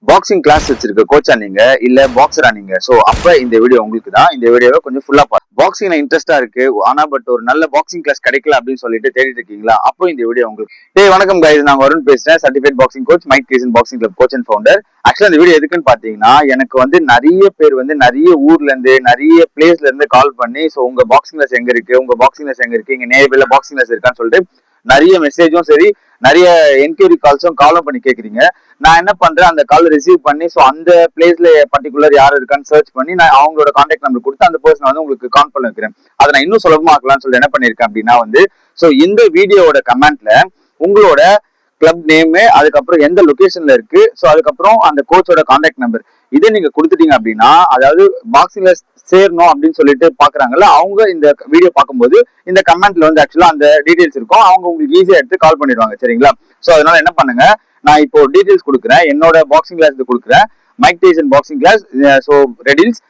Boxing class வச்சிருக்க கோச்சா நீங்க இல்ல பாக்ஸரா நீங்க சோ அப்ப இந்த வீடியோ உங்களுக்கு தான். இந்த வீடியோவை கொஞ்சம் ஃபுல்லா பாருங்க. பாக்ஸிங்ல இன்ட்ரெஸ்டா இருக்கு ஆனா பட் ஒரு நல்ல பாக்ஸிங் கிளாஸ் கிடைக்கல அப்படின்னு சொல்லிட்டு தேடிட்டு இருக்கீங்களா? அப்போ இந்த வீடியோ உங்களுக்கு. வணக்கம் கைஸ், நான் வருண் பேசுறேன், certified boxing coach, Mike Tyson boxing club coach and founder. ஆக்சுவலா இந்த வீடியோ எதுக்குன்னு பாத்தீங்கன்னா, எனக்கு நிறைய பேர் நிறைய ஊர்ல இருந்து நிறைய பிளேஸ்ல இருந்து கால் பண்ணி சோ உங்க பாக்ஸிங் கிளாஸ் எங்க இருக்கு, உங்க பாக்ஸிங் கிளாஸ் எங்க இருக்கு, இங்க நேர்ல பாக்ஸிங் கிளாஸ் இருக்கான்னு சொல்லிட்டு நிறைய மெசேஜும் சரி, நிறைய என்கொயரி காலும் பண்ணி கேக்குறீங்க. நான் என்ன பண்றேன், அந்த கால் ரிசீவ் பண்ணி சோ அந்த பிளேஸ்ல பர்டிகுலர் யார் இருக்கான்னு சர்ச் பண்ணி நான் அவங்களோட கான்டாக்ட் நம்பர் கொடுத்து அந்த பர்சன் உங்களுக்கு கால் பண்ண வைக்கிறேன். அதை நான் இன்னும் சுலபமா ஆக்கலாம்னு சொல்லி என்ன பண்ணிருக்கேன் அப்படின்னா சோ இந்த வீடியோவோட கமெண்ட்ல உங்களோட கிளப் நேம், அதுக்கப்புறம் எந்த லொகேஷன்ல இருக்கு, சோ அதுக்கப்புறம் அந்த கோச்சோட கான்டாக்ட் நம்பர் இதை நீங்க கொடுத்துட்டீங்க அப்படின்னா, அதாவது பாக்ஸிங்ல சேரணும் அப்படின்னு சொல்லிட்டு பாக்குறாங்கல்ல, அவங்க இந்த வீடியோ பார்க்கும்போது இந்த கமெண்ட்ல ஆக்சுவலா அந்த டீடைல்ஸ் இருக்கும், அவங்க உங்களுக்கு ஈஸியா எடுத்து கால் பண்ணிடுவாங்க. சரிங்களா? சோ அதனால என்ன பண்ணுங்க, நான் இப்போ டீடைல்ஸ் கொடுக்குறேன், என்னோட பாக்ஸிங் கிளாஸ் கொடுக்குறேன், Mike Tyson boxing class. So ரெடில்ஸ்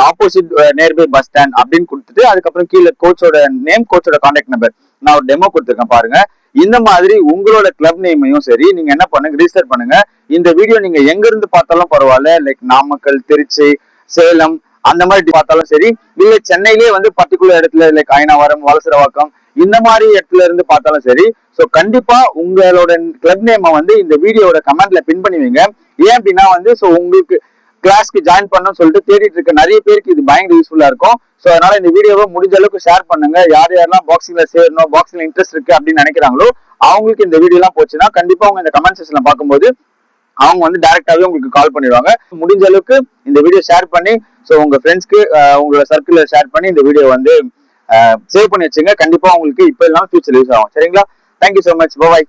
ஆப்போசிட் நியர்பை பஸ் ஸ்டாண்ட் அப்படின்னு கொடுத்துட்டு அதுக்கப்புறம் கீழே கோச்சோட நேம், கோச்சோட கான்டாக்ட் நம்பர் நான் ஒரு டெமோ கொடுத்துருக்கேன் பாருங்க. இந்த மாதிரி உங்களோட கிளப் நேமையும் சரி நீங்க என்ன பண்ணுங்க, ரிஜிஸ்டர் பண்ணுங்க. இந்த வீடியோ நீங்க எங்க இருந்து பார்த்தாலும் பரவாயில்ல, லைக் நாமக்கல், திருச்சி, சேலம் அந்த மாதிரி பார்த்தாலும் சரி, இல்ல சென்னையிலேயே பர்டிகுலர் இடத்துல லைக் அயனாவரம், வலசரவாக்கம் இந்த மாதிரி இடத்துல இருந்து பார்த்தாலும் சரி, சோ கண்டிப்பா உங்களோட கிளப் நேம் இந்த வீடியோட கமெண்ட்ல பின் பண்ணி வைங்க. ஏன் அப்படின்னா சோ உங்களுக்கு கிளாஸ்க்கு ஜாயின் பண்ணணும்னு சொல்லிட்டு தேடிட்டு இருக்க நிறைய பேருக்கு இது பயங்கர யூஸ்ஃபுல்லா இருக்கும். சோ அதனால இந்த வீடியோவை முடிஞ்ச அளவுக்கு ஷேர் பண்ணுங்க. யார் யாரெல்லாம் பாக்ஸிங்ல சேரணும், பாக்ஸிங்ல இன்ட்ரெஸ்ட் இருக்கு அப்படின்னு நினைக்கிறாங்களோ அவங்களுக்கு இந்த வீடியோ எல்லாம் போச்சுன்னா கண்டிப்பா அவங்க இந்த கமெண்ட் செக்ஷன்ல பார்க்கும்போது அவங்க டைரக்டாவே உங்களுக்கு கால் பண்ணிடுவாங்க. முடிஞ்ச அளவுக்கு இந்த வீடியோ ஷேர் பண்ணி சோ உங்க ஃப்ரெண்ட்ஸ்க்கு உங்களோட சர்க்கிள்ல ஷேர் பண்ணி இந்த வீடியோ சேவ் பண்ணி வச்சுங்க. கண்டிப்பா உங்களுக்கு இப்ப இல்லாம ஃபியூச்சர் யூஸ் ஆகும். சரிங்களா? Thank you so much. பாய்.